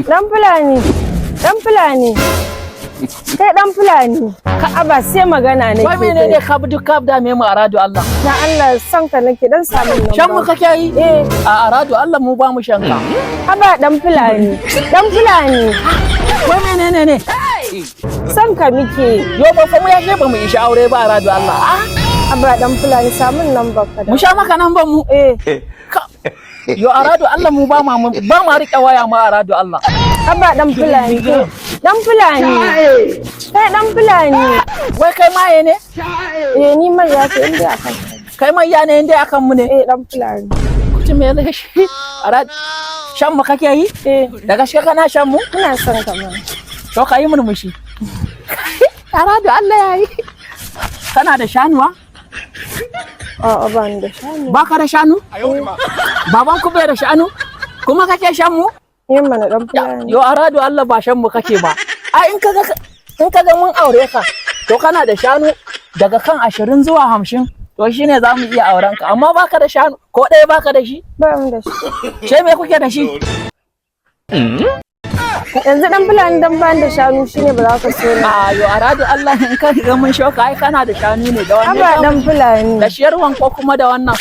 Dan Fulani. Dan Fulani. Kai dan Fulani. Ka aba sai magana nake. Wai menene ka bi duk da me mu aradu Allah? Na Allah san ka nake dan samun nan. Shan mu kake yi? A aradu Allah mu ba mu shan ka. Aba dan Fulani. Dan Fulani. Wai menene ne? San ka muke. Yo ba fa mu yake ba mu yi aure ba aradu Allah. Aba dan Fulani samun nan ba ka da. Mu sha maka nan ba mu. Yo aradu Allah mu ba ma rike waya ma aradu Allah. Aba dan Fulani. Dan Fulani. Kai dan Fulani. Wai kai maye ne? Ni mai ya ce inda akan. Kai mai ya ne inda akan mu ne? Dan Fulani. Kuce me ne shi? Aradu shan mu kake yi? Daga shi kana shan mu? Ina son ka ma. To ka yi murmushi. Aradu Allah yayi. Kana da shanuwa? A'a ba ni da shanu. Baka da shanu? Baban ku bai da shanu? Kuma kake shan mu? Yin mana dan Fulani. Yo aradu Allah ba shan mu kake ba. A in kaga mun aure ka to kana da shanu daga kan 20 zuwa 50 to shine zamu iya auren ka amma baka da shanu ko ɗaya baka da shi? Ba mu da shi. Sai me kuke da shi? Yanzu dan Fulani dan ban da shanu shine ba za ka so ni. Yo aradu Allah in ka ga mun shoka ai kana da shanu ne da wannan. Aba dan Fulani. Da shiyarwan ko kuma da wannan.